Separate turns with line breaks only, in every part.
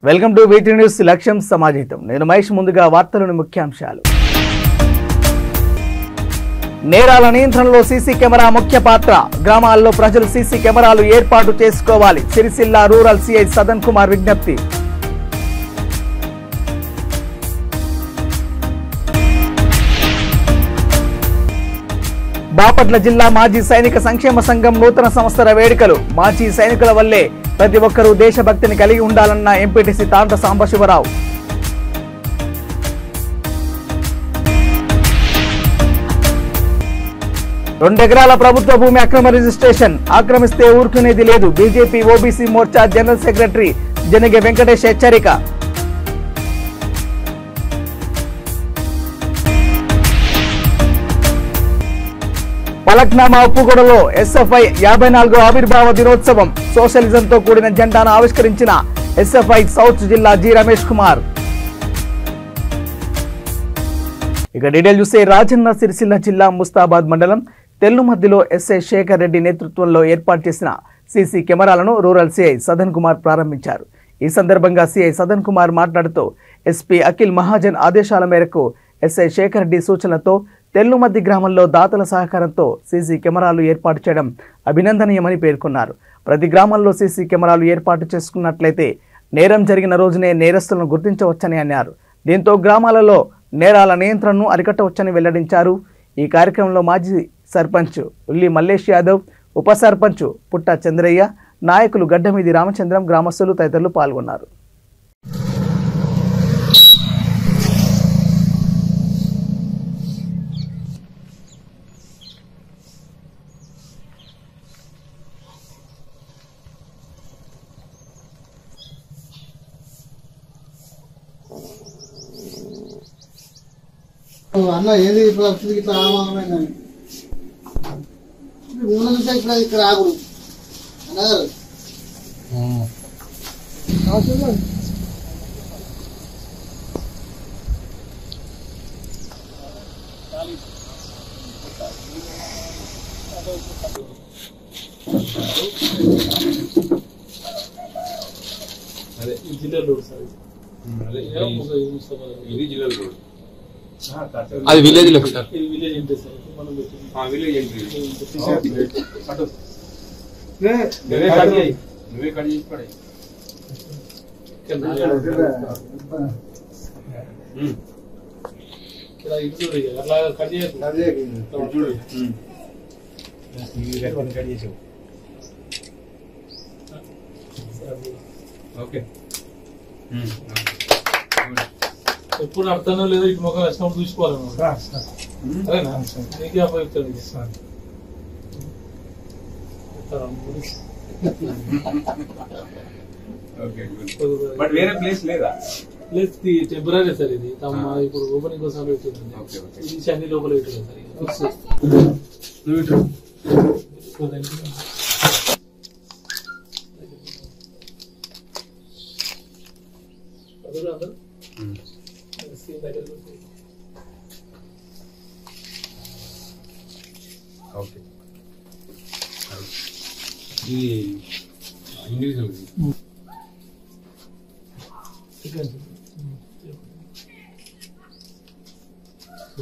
Welcome to వీటీ news లక్ష్యం సమాజితం. నేను మహేష్. ముందుగా వార్తలోని ముఖ్యాంశాలు. నేరాల నియంత్రణలో సీసీ కెమెరా ముఖ్య పాత్ర. గ్రామాల్లో ప్రజలు సీసీ కెమెరాలు ఏర్పాటు చేసుకోవాలి. సిరిసిల్ల రూరల్ సిఐ సదన్ కుమార్ విజ్ఞప్తి. బాపట్ల జిల్లా మాజీ సైనిక సంక్షేమ సంఘం నూతన సంవత్సర వేడుకలు. మాజీ సైనికుల వల్లే ప్రతి ఒక్కరూ దేశభక్తిని కలిగి ఉండాలన్న ఎంపీటీసీ తాండ్ర సాంబశివరావు. రెండెకరాల ప్రభుత్వ భూమి అక్రమ రిజిస్ట్రేషన్. ఆక్రమిస్తే ఊరుకునేది లేదు. BJP OBC Morcha general secretary Janage Venkatesh హెచ్చరిక. పలక్నామా ఉప్పుగూడలో ఎస్ఎఫ్ఐ 54వ ఆవిర్భావ దినోత్సవం. సోషలిజంతో కూడిన జెండాను ఆవిష్కరించిన ఎస్ఎఫ్ఐ సౌత్ జిల్లా జి రమేష్ కుమార్. ఇక డీటెయిల్ చూస్తే రాజన్న సిరిసిల్ల జిల్లా ముస్తాబాద్ మండలం తెల్లుమద్దిలో ఎస్ఐ శేఖర్ రెడ్డి నేతృత్వంలో ఏర్పాటు చేసిన సీసీ కెమెరాలను రూరల్ సిఐ సదన్ కుమార్ ప్రారంభించారు. ఈ సందర్భంగా సిఐ సదన్ కుమార్ మాట్లాడుతూ ఎస్పీ అఖిల్ మహాజన్ ఆదేశాల మేరకు ఎస్ఐ శేఖర్ రెడ్డి సూచనలతో తెల్లుమద్ది గ్రామంలో దాతల సహకారంతో సీసీ కెమెరాలు ఏర్పాటు చేయడం అభినందనీయమని పేర్కొన్నారు. ప్రతి గ్రామంలో సీసీ కెమెరాలు ఏర్పాటు చేసుకున్నట్లయితే నేరం జరిగిన రోజునే నేరస్తులను గుర్తించవచ్చని అన్నారు. దీంతో గ్రామాలలో నేరాల నియంత్రణను అరికట్టవచ్చని వెల్లడించారు. ఈ కార్యక్రమంలో మాజీ సర్పంచ్ ఉల్లి మల్లేష్ యాదవ్, ఉప సర్పంచ్ పుట్ట చంద్రయ్య, నాయకులు గడ్డమీది రామచంద్రం, గ్రామస్తులు తదితరులు పాల్గొన్నారు.
అన్న ఏది పరిస్థితి ఇట్లా ఆమామైందని చూస్తే ఇక్కడ ఆగుడు అన్నారు.
అదే ఈ జిల్లాలో సార్ ఇది జిల్లాలో రోడ్ అది విలేజ్ లో సార్. ఇది విలేజ్ ఎంట్రీ సార్. మనం విలేజ్ ఎంట్రీ నువ్వే కట్ చేసి పడే అట్లా కట్ చేసావు. ఓకే ఎప్పుడు అర్థం లేదో ఇటు మొక్క వచ్చినప్పుడు చూసుకోవాలన్నమాట. అదేనా నీకే అప్పచెప్తాడు. వేరే ప్లేస్ లేదా? Place temporary sir. ఇది ఇప్పుడు ఓపెనింగ్ కోసం పెడుతుంది. ఇది అన్ని లోపల పెట్టారు సార్. ఓకే ఇది ఇండివిజువల్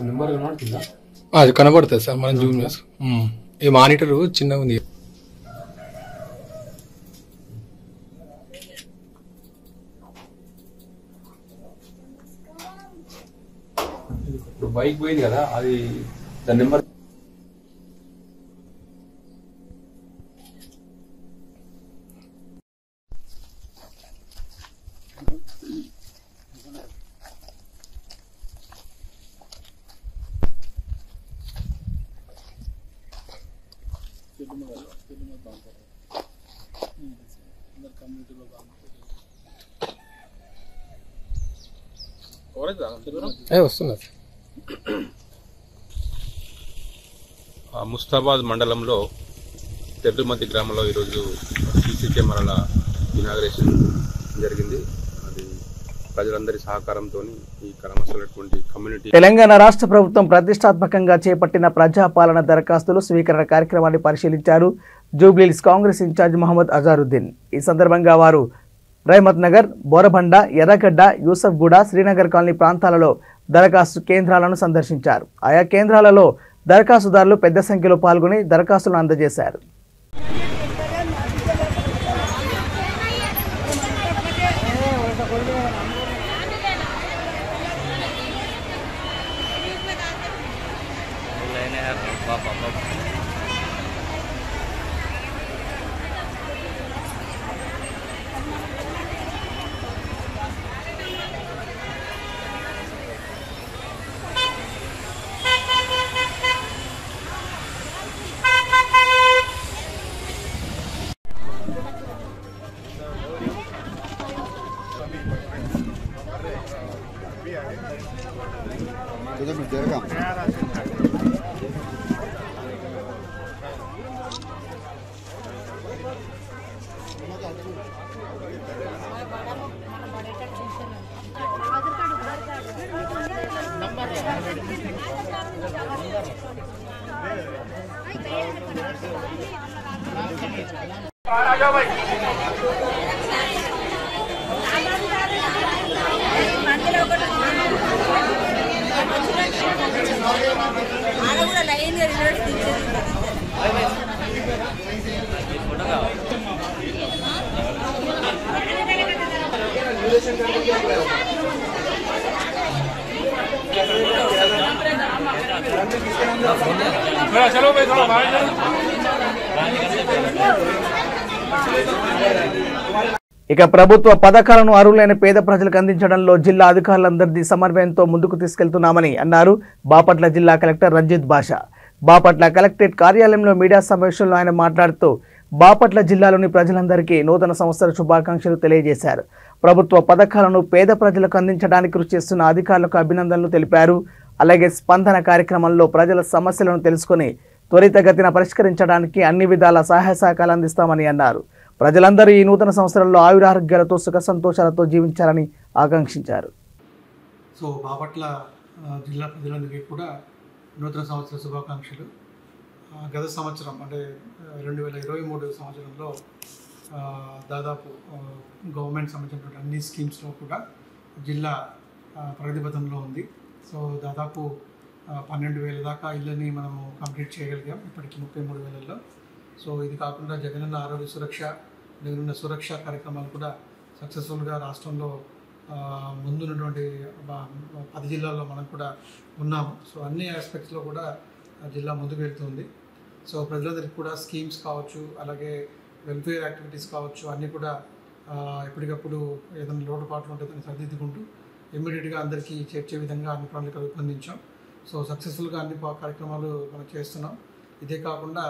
నెంబర్ కనబడుతుందా?
అది కనబడుతుంది సార్. మనం జూమ్ చేస్తాం. ఈ మానిటర్ చిన్నగా ఉంది.
బైక్ పోయింది కదా, అది దాని నెంబర్
వస్తున్నా.
ముస్తాబాద్ మండలంలో తెల్లుమద్ది గ్రామంలో ఈరోజు సీసీ కెమెరాల ఇనాగరేషన్ జరిగింది. అది ప్రజలందరి సహకారంతో ఈ కర్మస్తున్నటువంటి కమ్యూనిటీ.
తెలంగాణ రాష్ట్ర ప్రభుత్వం ప్రతిష్టాత్మకంగా చేపట్టిన ప్రజాపాలన దరఖాస్తులు స్వీకరణ కార్యక్రమాన్ని పరిశీలించారు జూబ్లీహిల్స్ కాంగ్రెస్ ఇన్ఛార్జ్ మహమ్మద్ అజారుద్దీన్. ఈ సందర్భంగా వారు రైమత్ నగర్, బోరబండ, ఎర్రగడ్డ, యూసఫ్గూడ, శ్రీనగర్ కాలనీ ప్రాంతాలలో దరఖాస్తు కేంద్రాలను సందర్శించారు. ఆయా కేంద్రాలలో దరఖాస్తుదారులు పెద్ద సంఖ్యలో పాల్గొని దరఖాస్తులను అందజేశారు. ఇక ప్రభుత్వ పథకాలను అర్హులైన పేద ప్రజలకు అందించడంలో జిల్లా అధికారులందరినీ సమన్వయంతో ముందుకు తీసుకెళ్తున్నామని అన్నారు బాపట్ల జిల్లా కలెక్టర్ రంజిత్ బాషా. బాపట్ల కలెక్టరేట్ కార్యాలయంలో మీడియా సమావేశంలో ఆయన మాట్లాడుతూ బాపట్ల జిల్లాలోని ప్రజలందరికీ నూతన సంవత్సర శుభాకాంక్షలు తెలియజేశారు. ప్రభుత్వ పథకాలను పేద ప్రజలకు అందించడానికి కృషి చేస్తున్న అధికారులకు అభినందనలు తెలిపారు. అలాగే స్పందన కార్యక్రమంలో ప్రజల సమస్యలను తెలుసుకుని త్వరితగతిన పరిష్కరించడానికి అన్ని విధాల సహాయ సహకారాలు అందిస్తామని అన్నారు. ప్రజలందరూ ఈ నూతన సంవత్సరంలో ఆయురారోగ్యాలతో సుఖ సంతోషాలతో జీవించాలని ఆకాంక్షించారు.
సో బాపట్ల జిల్లా ప్రజలందరికీ కూడా నూతన సంవత్సర శుభాకాంక్షలు. గత సంవత్సరం అంటే 2023 సంవత్సరంలో దాదాపు గవర్నమెంట్ సంబంధించినటువంటి అన్ని స్కీమ్స్లో కూడా జిల్లా ప్రగతిపథంలో ఉంది. సో దాదాపు 12,000 దాకా ఇళ్ళని మనము కంప్లీట్ చేయగలిగాం ఇప్పటికి 33,000లో. సో ఇది కాకుండా జగనన్న ఆరోగ్య సురక్ష, జగనన్న సురక్ష కార్యక్రమాలు కూడా సక్సెస్ఫుల్గా రాష్ట్రంలో ముందున్నటువంటి 10 జిల్లాల్లో మనం కూడా ఉన్నాము. సో అన్ని ఆస్పెక్ట్స్లో కూడా జిల్లా ముందుకు వెళ్తుంది. సో ప్రజలందరికీ కూడా స్కీమ్స్ కావచ్చు, అలాగే వెల్ఫేర్ యాక్టివిటీస్ కావచ్చు, అన్నీ కూడా ఎప్పటికప్పుడు ఏదైనా లోటుపాట్లు ఉంటే దాన్ని సరిదిద్దుకుంటూ ఇమ్మీడియట్గా అందరికీ చేర్చే విధంగా అన్ని ప్రణాళికలు రూపొందించాం. సో సక్సెస్ఫుల్గా అన్ని కార్యక్రమాలు మనం చేస్తున్నాం. ఇదే కాకుండా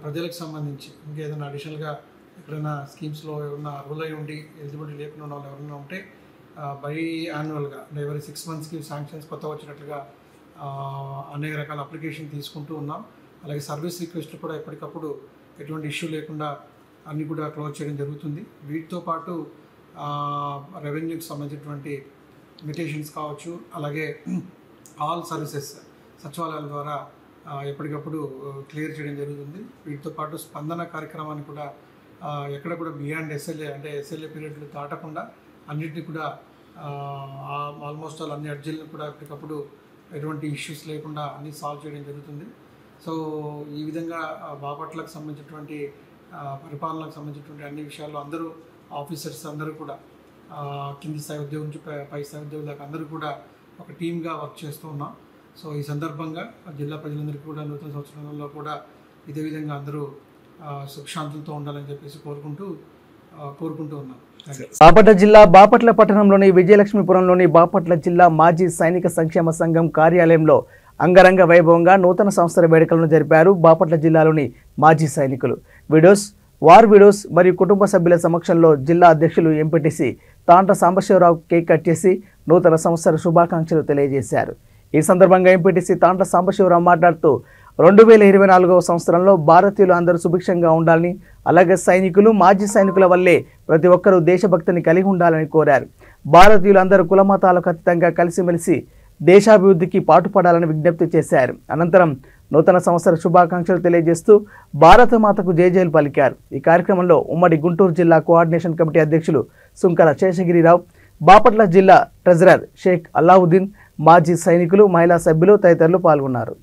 ప్రజలకు సంబంధించి ఇంకేదైనా అడిషనల్గా ఎక్కడైనా స్కీమ్స్లో ఎవరైనా అర్హులై ఉండి ఎలిజిబిలిటీ లేకుండా ఉన్న వాళ్ళు ఎవరైనా ఉంటే బై యాన్యువల్గా అంటే ఎవరి 6 monthsకి శాంక్షన్స్ కొత్త వచ్చినట్లుగా అనేక రకాల అప్లికేషన్ తీసుకుంటూ ఉన్నాం. అలాగే సర్వీస్ రిక్వెస్ట్లు కూడా ఎప్పటికప్పుడు ఎటువంటి ఇష్యూ లేకుండా అన్నీ కూడా క్లోజ్ చేయడం జరుగుతుంది. వీటితో పాటు రెవెన్యూకి సంబంధించినటువంటి లిమిటేషన్స్ కావచ్చు, అలాగే ఆల్ సర్వీసెస్ సచివాలయాల ద్వారా ఎప్పటికప్పుడు క్లియర్ చేయడం జరుగుతుంది. వీటితో పాటు స్పందన కార్యక్రమాన్ని కూడా ఎక్కడ కూడా బియాండ్ ఎస్ఎల్ఏ అంటే ఎస్ఎల్ఏ పీరియడ్లు దాటకుండా అన్నింటినీ కూడా ఆల్మోస్ట్ ఆల్ అన్ని అర్జీలను కూడా ఎప్పటికప్పుడు ఎటువంటి ఇష్యూస్ లేకుండా అన్నీ సాల్వ్ చేయడం జరుగుతుంది. సో ఈ విధంగా బాపట్లకు సంబంధించినటువంటి పరిపాలనకు సంబంధించినటువంటి అన్ని విషయాల్లో అందరూ ఆఫీసర్స్ అందరూ కూడా కింది స్థాయి ఉద్యోగం నుంచి పై స్థాయి ఉద్యోగుల దాకా అందరూ కూడా ఒక టీమ్గా వర్క్ చేస్తూ ఉన్నాం. సో ఈ సందర్భంగా జిల్లా ప్రజలందరికీ కూడా నూతన సంవత్సరంలో కూడా ఇదే విధంగా అందరూ సుఖశాంతులతో ఉండాలని చెప్పేసి కోరుకుంటూ ఉన్నాం.
బాపట్ల జిల్లా బాపట్ల పట్టణంలోని విజయలక్ష్మీపురంలోని బాపట్ల జిల్లా మాజీ సైనిక సంక్షేమ సంఘం కార్యాలయంలో అంగరంగ వైభవంగా నూతన సంవత్సర వేడుకలను జరిపారు. బాపట్ల జిల్లాలోని మాజీ సైనికులు వార్ విడోస్ మరియు కుటుంబ సభ్యుల సమక్షంలో జిల్లా అధ్యక్షులు ఎంపీటీసీ తాంట సాంబశివరావు కేక్ కట్ చేసి నూతన సంవత్సర శుభాకాంక్షలు తెలియజేశారు. ఈ సందర్భంగా ఎంపీటీసీ తాంట సాంబశివరావు మాట్లాడుతూ 2024వ సంవత్సరంలో భారతీయులు అందరూ సుభిక్షంగా ఉండాలని, అలాగే సైనికులు మాజీ సైనికుల వల్లే ప్రతి ఒక్కరూ దేశభక్తిని కలిగి ఉండాలని కోరారు. భారతీయులు అందరూ కులమతాలకు అతీతంగా కలిసిమెలిసి దేశాభివృద్ధికి పాటుపడాలని విజ్ఞప్తి చేశారు. అనంతరం నూతన సంవత్సర శుభాకాంక్షలు తెలియజేస్తూ భారతమాతకు జయజయలు పలికారు. ఈ కార్యక్రమంలో ఉమ్మడి గుంటూరు జిల్లా కోఆర్డినేషన్ కమిటీ అధ్యక్షులు సుంకర శేషగిరిరావు, బాపట్ల జిల్లా ట్రెజరర్ షేక్ అల్లావుద్దీన్, మాజీ సైనికులు, మహిళా సభ్యులు తదితరులు పాల్గొన్నారు.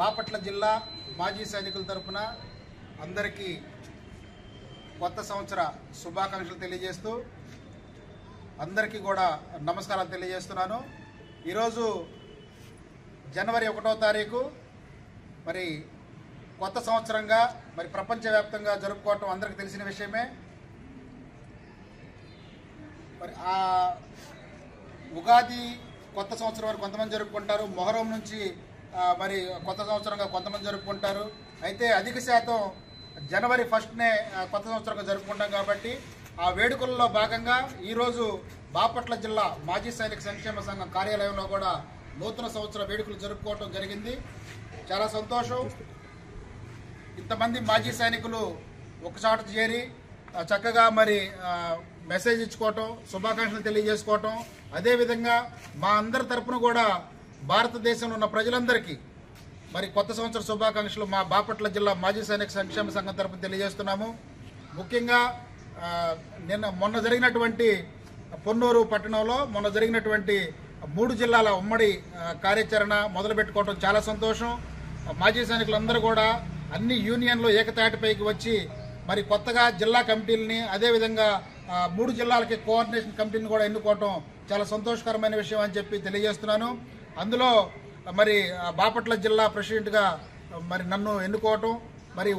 బాపట్ల జిల్లా మాజీ సైనికుల తరపున అందరికీ కొత్త సంవత్సర శుభాకాంక్షలు తెలియజేస్తూ అందరికీ కూడా నమస్కారాలు తెలియజేస్తున్నాను. ఈరోజు జనవరి 1వ తారీఖు మరి కొత్త సంవత్సరంగా మరి ప్రపంచవ్యాప్తంగా జరుపుకోవటం అందరికీ తెలిసిన విషయమే. మరి ఆ ఉగాది కొత్త సంవత్సరం వరకు కొంతమంది జరుపుకుంటారు, మొహరం నుంచి మరి కొత్త సంవత్సరంగా కొంతమంది జరుపుకుంటారు. అయితే అధిక శాతం జనవరి 1నే కొత్త సంవత్సరంగా జరుపుకుంటాం కాబట్టి ఆ వేడుకల్లో భాగంగా ఈరోజు బాపట్ల జిల్లా మాజీ సైనిక సంక్షేమ సంఘం కార్యాలయంలో కూడా నూతన సంవత్సర వేడుకలు జరుపుకోవటం జరిగింది. చాలా సంతోషం. ఇంతమంది మాజీ సైనికులు ఒకచోట చేరి చక్కగా మరి మెసేజ్ ఇచ్చుకోవటం, శుభాకాంక్షలు తెలియజేసుకోవటం, అదేవిధంగా మా అందరి తరపున కూడా భారతదేశంలో ఉన్న ప్రజలందరికీ మరి కొత్త సంవత్సర శుభాకాంక్షలు మా బాపట్ల జిల్లా మాజీ సైనిక సంక్షేమ సంఘం తరపున తెలియజేస్తున్నాము. ముఖ్యంగా మొన్న జరిగినటువంటి పొన్నూరు పట్టణంలో మొన్న జరిగినటువంటి 3 జిల్లాల ఉమ్మడి కార్యాచరణ మొదలుపెట్టుకోవడం చాలా సంతోషం. మాజీ సైనికులందరూ కూడా అన్ని యూనియన్లు ఏకతాటిపైకి వచ్చి మరి కొత్తగా జిల్లా కమిటీలని అదేవిధంగా 3 జిల్లాలకి కోఆర్డినేషన్ కమిటీని కూడా ఎన్నుకోవటం చాలా సంతోషకరమైన విషయం అని చెప్పి తెలియజేస్తున్నాను. అందులో మరి బాపట్ల జిల్లా ప్రెసిడెంట్గా మరి నన్ను ఎన్నుకోవటం మరి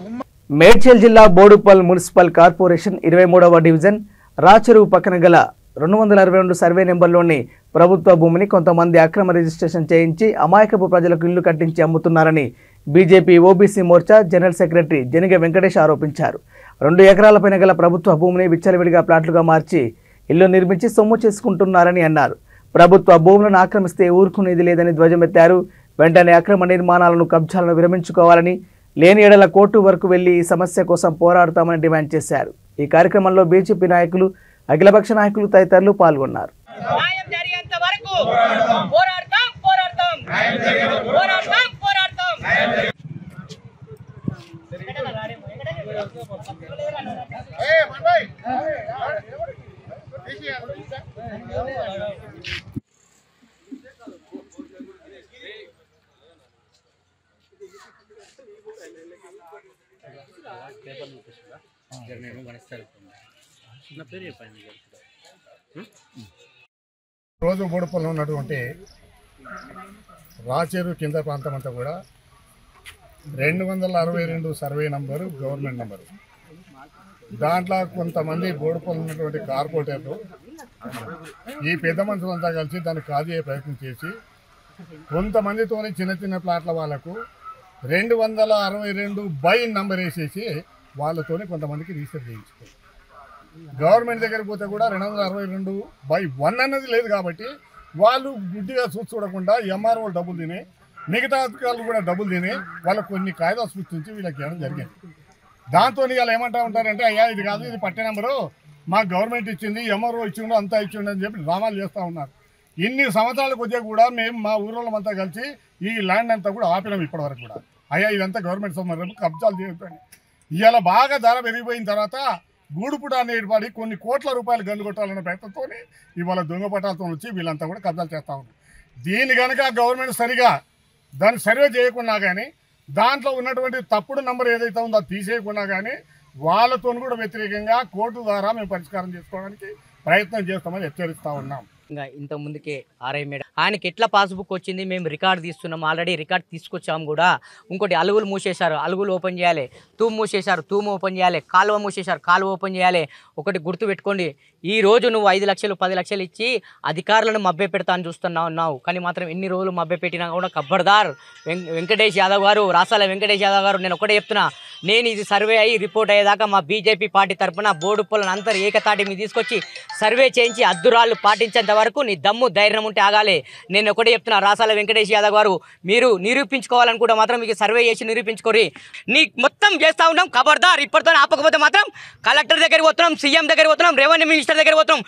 మేడ్చల్ జిల్లా బోడుపల్ మున్సిపల్ కార్పొరేషన్ 23వ డివిజన్ రాచెరువు పక్కన గల 262 సర్వే నెంబర్లోని ప్రభుత్వ భూమిని కొంతమంది అక్రమ రిజిస్ట్రేషన్ చేయించి అమాయకపు ప్రజలకు ఇల్లు కట్టించి అమ్ముతున్నారని BJP OBC Morcha general secretary Janiga Venkatesh ఆరోపించారు. 2 ఎకరాలపైన గల ప్రభుత్వ భూమిని విచ్చలవిడిగా ప్లాట్లుగా మార్చి ఇల్లు నిర్మించి సొమ్ము చేసుకుంటున్నారని అన్నారు. ప్రభుత్వ భూములను ఆక్రమిస్తే ఊరుకునేది లేదని ధ్వజమెత్తారు. వెంటనే అక్రమ నిర్మాణాలను కబ్జాలను విరమించుకోవాలని, లేని ఎడల కోర్టు వరకు వెళ్లి ఈ సమస్య కోసం పోరాడతామని డిమాండ్ చేశారు. ఈ కార్యక్రమంలో బీజేపీ నాయకులు, అఖిలపక్ష నాయకులు తదితరులు పాల్గొన్నారు.
రోజు బోడుపల్లిలో ఉన్నటువంటి రాచేరు కింద ప్రాంతం అంతా కూడా 262 సర్వే నంబరు గవర్నమెంట్ నంబరు. దాంట్లో కొంతమంది బోడుపల్లి ఉన్నటువంటి కార్పొరేటర్లు ఈ పెద్ద మనుషులంతా కలిసి దాన్ని కాజీ ప్రయత్నం చేసి కొంతమందితోని చిన్న చిన్న ప్లాట్ల వాళ్లకు 262 నంబర్ వేసేసి వాళ్ళతోనే కొంతమందికి రిజిస్టర్ చేయించుకోవాలి. గవర్నమెంట్ దగ్గర పోతే కూడా 262/1 అన్నది లేదు కాబట్టి వాళ్ళు గుడ్డిగా చూడకుండా ఎంఆర్ఓ డబ్బులు తిని మిగతా అధికారులు కూడా డబ్బులు తిని వాళ్ళకు కొన్ని కాయిదాలు సృష్టించి వీళ్ళకి ఇవ్వడం జరిగింది. దాంతో వాళ్ళు ఏమంటా ఉంటారంటే అయ్యా ఇది కాదు, ఇది పట్టే నెంబరు, మాకు గవర్నమెంట్ ఇచ్చింది, ఎంఆర్ఓ ఇచ్చిండు, అంతా ఇచ్చిండు అని చెప్పి డ్రామాలు చేస్తూ ఉన్నారు. ఇన్ని సంవత్సరాలకు వచ్చే కూడా మేము మా ఊళ్ళంతా కలిసి ఈ ల్యాండ్ అంతా కూడా ఆపినాం. ఇప్పటివరకు కూడా అయ్యా ఇదంతా గవర్నమెంట్ సంబంధం, కబ్జాలు చేయొద్దని. ఇవాళ బాగా ధర పెరిగిపోయిన తర్వాత గూడుపుట ఏర్పడి కొన్ని కోట్ల రూపాయలు గండు కొట్టాలన్న ప్రయత్నంతో ఇవాళ దొంగ పటాలతో వచ్చి వీళ్ళంతా కూడా కబ్జాలు చేస్తూ ఉన్నారు. దీన్ని కనుక గవర్నమెంట్ సరిగా దాన్ని సర్వే చేయకున్నా కానీ, దాంట్లో ఉన్నటువంటి తప్పుడు నంబర్ ఏదైతే ఉందో అది తీసేయకున్నా కానీ వాళ్ళతో కూడా వ్యతిరేకంగా కోర్టు ద్వారా మేము పరిష్కారం చేసుకోవడానికి ప్రయత్నం చేస్తామని హెచ్చరిస్తూ ఉన్నాం.
ఇంకా ఇంత ముందుకే ఆర్ఐ మేడం ఆయనకి ఎట్లా పాస్బుక్ వచ్చింది, మేము రికార్డు తీస్తున్నాం, ఆల్రెడీ రికార్డు తీసుకొచ్చాము కూడా. ఇంకోటి అలుగులు మూసేశారు, అలుగులు ఓపెన్ చేయాలి. తూము మూసేశారు, తూము ఓపెన్ చేయాలి. కాలువ మూసేశారు, కాలువ ఓపెన్ చేయాలి. ఒకటి గుర్తు పెట్టుకోండి, ఈ రోజు నువ్వు 5 లక్షలు 10 లక్షలు ఇచ్చి అధికారులను మభ్య పెడతాను చూస్తున్నావు కానీ మాత్రం ఎన్ని రోజులు మభ్య పెట్టినా కూడా ఖబర్దార్ వెంకటేష్ యాదవ్ గారు, రాసాల వెంకటేష్ యాదవ్ గారు, నేను ఒకటే చెప్తున్నా, నేను ఇది సర్వే అయ్యి రిపోర్ట్ అయ్యేదాకా మా బీజేపీ పార్టీ తరఫున బోర్డు పొలను అంతా ఏకతాటి మీద తీసుకొచ్చి సర్వే చేయించి అద్దురాళ్ళు పాటించేంత వరకు నీ దమ్ము ధైర్యం ఉంటే ఆగాలి. నేను ఒకటే చెప్తున్నా, రాసాల వెంకటేష్ యాదవ్ గారు, మీరు నిరూపించుకోవాలనుకుంటే మాత్రం మీకు సర్వే చేసి నిరూపించుకోరి. నీ మొత్తం చేస్తూ ఉంటాం, ఖబర్దార్. ఇప్పటితో ఆపకపోతే మాత్రం కలెక్టర్ దగ్గరికి పోతున్నాం, సీఎం దగ్గరికి పోతున్నాం, రెవెన్యూ మినిస్టర్ దగ్గరికి పోతున్నాం.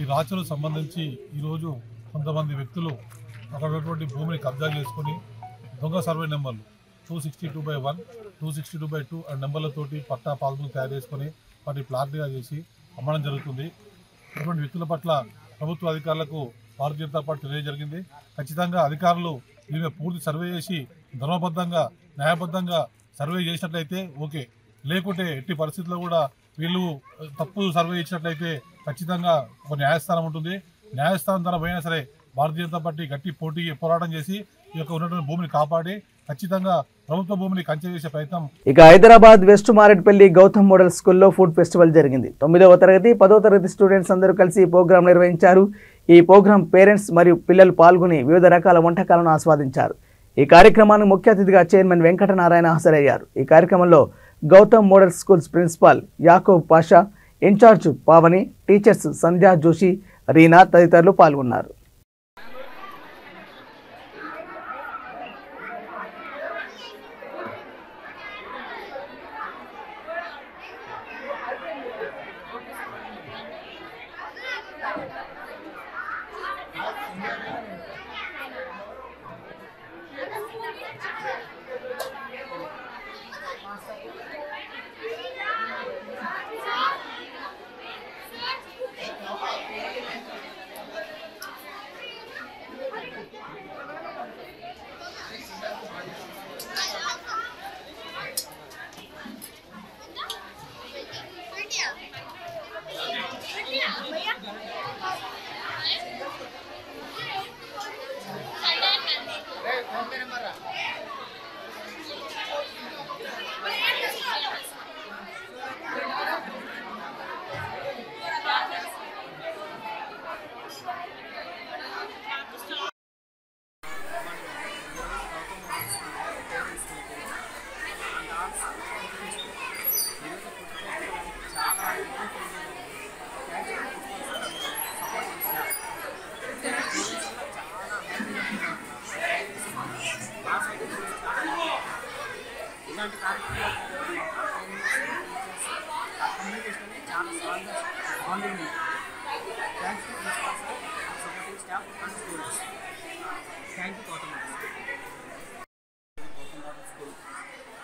ఈ రాచలకు సంబంధించి ఈరోజు కొంతమంది వ్యక్తులు అక్కడ ఉన్నటువంటి భూమిని కబ్జా చేసుకుని దొంగ సర్వే నెంబర్లు 262/1, 262/2 ఆ నెంబర్లతోటి పట్టా పాస్బుక్ తయారు చేసుకొని వాటి ప్లాట్గా చేసి అమ్మడం జరుగుతుంది. ఇటువంటి వ్యక్తుల పట్ల ప్రభుత్వ అధికారులకు భారతీయ జనతా పార్టీ తెలియజరిగింది. ఖచ్చితంగా అధికారులు దీని పూర్తి సర్వే చేసి ధర్మబద్ధంగా న్యాయబద్ధంగా సర్వే చేసినట్లయితే ఓకే, లేకుంటే ఎట్టి పరిస్థితుల్లో కూడా వీళ్ళు తప్పు సర్వే ఇచ్చినట్లయితే ఖచ్చితంగా ఒక న్యాయస్థానం ఉంటుంది. న్యాయస్థానం ద్వారా పోయినా సరే భారతీయ జనతా పార్టీ గట్టి పోరాటం చేసి ఈ యొక్క ఉన్నటువంటి భూమిని కాపాడి ఖచ్చితంగా ప్రభుత్వ భూమిని కంచె చేసే ప్రయత్నం.
ఇక హైదరాబాద్ వెస్ట్ మారేడ్పల్లి గౌతమ్ మోడల్ స్కూల్లో ఫుడ్ ఫెస్టివల్ జరిగింది. 9వ తరగతి 10వ తరగతి స్టూడెంట్స్ అందరూ కలిసి ఈ ప్రోగ్రాం నిర్వహించారు. ఈ ప్రోగ్రాం పేరెంట్స్ మరియు పిల్లలు పాల్గొని వివిధ రకాల వంటకాలను ఆస్వాదించారు. ఈ కార్యక్రమానికి ముఖ్య అతిథిగా చైర్మన్ వెంకటనారాయణ హాజరయ్యారు. ఈ కార్యక్రమంలో Gautam model schools principal Yakub Pasha, incharge Pavani, teachers Sandhya Joshi, Reena తదితరులు పాల్గొన్నారు.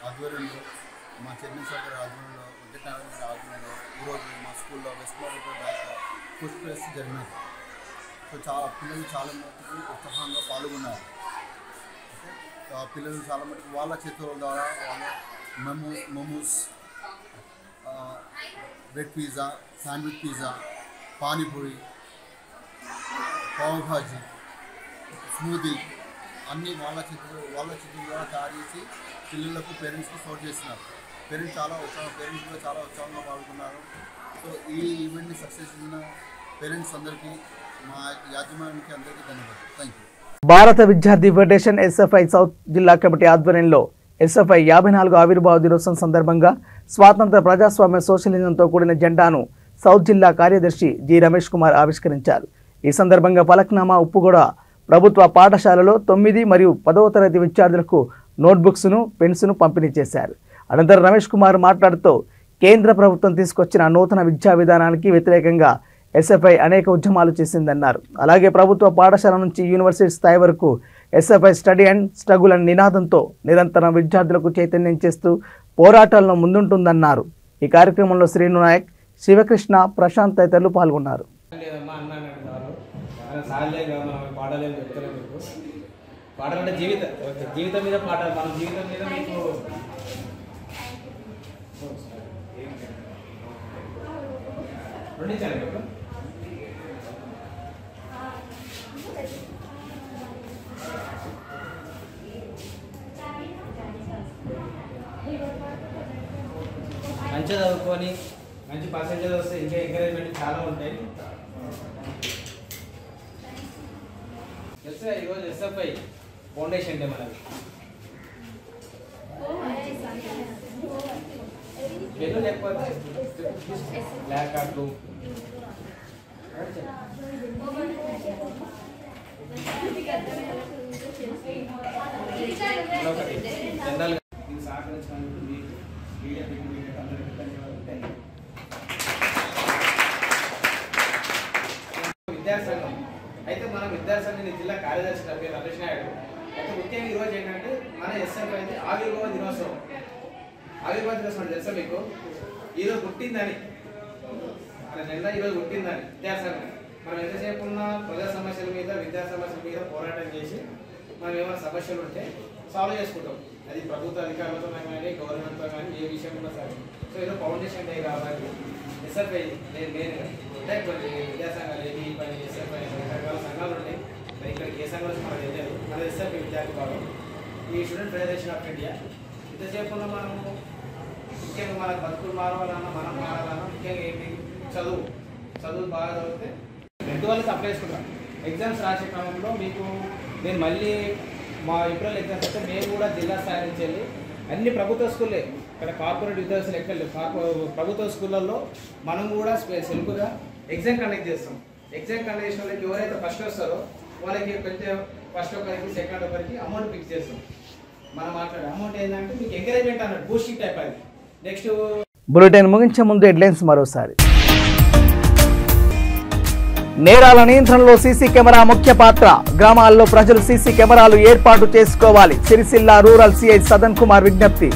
ఆధ్వర్యంలో మా చైర్మన్ సార్ గారి ఆధ్వర్యంలో వెంకటనారాయణ గారి ఆధ్వర్యంలో ఈరోజు మా స్కూల్లో వెస్ట్ మారేడ్పల్లి ఫుడ్ ఫెస్ట్ జరిగినది. సో పిల్లలు చాలా మటుకు ఉత్సాహంగా పాల్గొన్నారు. పిల్లలు చాలా మటుకు వాళ్ళ చేతుల ద్వారా momos, bread pizza, sandwich pizza, panipuri, pav bhaji, smoothie అన్నీ వాళ్ళ చేతుల ద్వారా తయారు చేసి పిల్లలకు పేరెంట్స్కి సర్వ్ చేస్తున్నారు. పేరెంట్స్ కూడా చాలా ఉత్సాహంగా పాల్గొన్నారు. సో ఈ ఈవెంట్ని సక్సెస్ చేసిన పేరెంట్స్ అందరికీ మా యాజమాన్యానికి అందరికీ ధన్యవాదాలు. Thank you.
భారత విద్యార్థి ఫెడరేషన్ ఎస్ఎఫ్ఐ సౌత్ జిల్లా కమిటీ ఆధ్వర్యంలో ఎస్ఎఫ్ఐ 54వ ఆవిర్భావ దినోత్సవం సందర్భంగా స్వాతంత్ర ప్రజాస్వామ్య సోషలిజంతో కూడిన జెండాను సౌత్ జిల్లా కార్యదర్శి జి రమేష్ కుమార్ ఆవిష్కరించారు. ఈ సందర్భంగా పలక్నామా ఉప్పుగూడ ప్రభుత్వ పాఠశాలలో 9 మరియు 10వ తరగతి విద్యార్థులకు నోట్బుక్స్ను పెన్స్ను పంపిణీ చేశారు. అనంతరం రమేష్ కుమార్ మాట్లాడుతూ కేంద్ర ప్రభుత్వం తీసుకొచ్చిన నూతన విద్యా విధానానికి వ్యతిరేకంగా ఎస్ఎఫ్ఐ అనేక ఉద్యమాలు చేసిందన్నారు. అలాగే ప్రభుత్వ పాఠశాల నుంచి యూనివర్సిటీ స్థాయి వరకు ఎస్ఎఫ్ఐ స్టడీ అండ్ స్ట్రగుల్ అనే నినాదంతో నిరంతరం విద్యార్థులకు చైతన్యం చేస్తూ పోరాటాలను ముందుంటుందన్నారు. ఈ కార్యక్రమంలో శ్రీను నాయక్, శివకృష్ణ, ప్రశాంత్ తదితరులు పాల్గొన్నారు.
పాటలంటే జీవితం మీద పాట, మన జీవితం మీద మీకు మంచిగా చదువుకొని మంచి పర్సెంటేజ్ వస్తే ఇంకా ఎంకరేజ్మెంట్ చాలా ఉంటాయి. ఈరోజు ఎస్ఎఫ్ఐ ఫౌండేషన్ డే మనది. పెన్ను లేకపోతే బ్లాక్ కార్డు జనరల్గా ఇది సహకరించినందుకు మీడియా విద్యాసంఘం అయితే మనం విద్యాసంఘం జిల్లా కార్యదర్శి పేరు రమేష్ నాయుడు. అయితే ముఖ్యంగా ఈరోజు ఏంటంటే మన ఎస్ఎఫ్ఐ అయితే ఆవిర్భావ దినోత్సవం తెలుసా మీకు? ఈరోజు పుట్టిందని మన నిన్న ఈరోజు పుట్టిందని విద్యాసంఘం. మనం ఎంతసేపు ఉన్న ప్రజా సమస్యల మీద, విద్యా సమస్యల మీద పోరాటం చేసి మనం ఏమైనా సమస్యలు ఉంటే సాల్వ్ చేసుకుంటాం. అది ప్రభుత్వ అధికారులతో కానీ గవర్నమెంట్తో కానీ ఏ విషయం ఉన్నా సరే. సో ఏదో ఫౌండేషన్ డే కాబట్టి ఎస్ఎఫ్ఐ అంటే కొన్ని విద్యాసంఘాలు ఏది పని ఎస్ఎఫ్ఐ రకరకాల సంఘాలు ఉంటాయి. మరి ఇక్కడికి ఏ సంఘాలు మనకు తెలియదు. మన ఎస్ఎఫ్ఐ విద్యార్థి భాగం ఈ స్టూడెంట్ ఫెడరేషన్ ఆఫ్ ఇండియా. ఇంతసేపు ఉన్న మనము ముఖ్యంగా మన బతుకులు మారాలన్నా, మనం మారాలన్నా ముఖ్యంగా ఏంటి చదువు బాగా చదివితే 10th వాళ్ళకి అప్లై చేసుకుంటాం. ఎగ్జామ్స్ రాసే క్రమంలో మీకు నేను మళ్ళీ మా ఏప్రిల్ ఎగ్జామ్స్ వస్తే మేము కూడా జిల్లా స్థాయి నుంచి వెళ్ళి అన్ని ప్రభుత్వ స్కూల్లే, ఇక్కడ కార్పొరేట్ విద్యార్థులు ఎక్కడ ప్రభుత్వ స్కూళ్ళల్లో మనం కూడా సెల్ఫ్గా ఎగ్జామ్ కండక్ట్ చేస్తాం. ఎగ్జామ్ కండక్ట్ చేసిన వాళ్ళకి ఎవరైతే ఫస్ట్ వస్తారో వాళ్ళకి కొంచెం ఫస్ట్ ఒకరికి, సెకండ్ ఒకరికి అమౌంట్ ఫిక్స్ చేస్తాం. మనం మాట్లాడే అమౌంట్ ఏంటంటే మీకు ఎంకరేజ్మెంట్ అన్నట్టు బూస్టింగ్ టైప్. అది నెక్స్ట్
బులెటిన్ ముగించే ముందు హెడ్లైన్స్ మరోసారి. నేరాల నియంత్రణలో సీసీ కెమెరా ముఖ్య పాత్ర, గ్రామాల్లో ప్రజలు సీసీ కెమెరాలు ఏర్పాటు చేసుకోవాలి, సిరిసిల్ల రూరల్ సిఐ సదన్ కుమార్ విజ్ఞప్తి.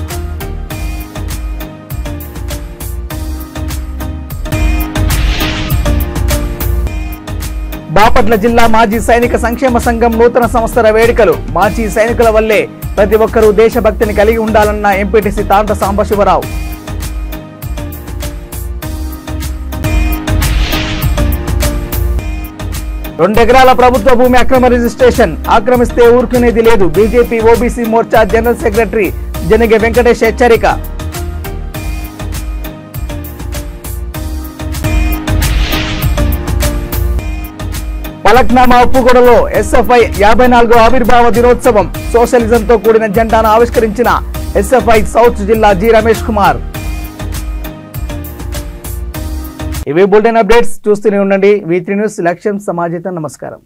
బాపట్ల జిల్లా మాజీ సైనిక సంక్షేమ సంఘం నూతన సంవత్సర వేడుకలు, మాజీ సైనికుల వల్లే ప్రతి ఒక్కరూ దేశభక్తిని కలిగి ఉండాలన్న ఎంపీటీసీ తాండ్ర సాంబశివరావు. రెండెకరాల ప్రభుత్వ భూమి అక్రమ రిజిస్ట్రేషన్, ఆక్రమిస్తే ఊరుకునేది లేదు, BJP OBC Morcha general secretary Janage Venkatesh హెచ్చరిక. పలక్నామా ఉప్పుగూడలో ఎస్ఎఫ్ఐ 54వ ఆవిర్భావ దినోత్సవం, సోషలిజంతో కూడిన జెండాను ఆవిష్కరించిన ఎస్ఎఫ్ఐ సౌత్ జిల్లా జి రమేష్ కుమార్. ఇవి బులెటిన్ అప్డేట్స్. చూస్తూనే ఉండండి V3 న్యూస్. లక్ష్యం సమాజం. నమస్కారం.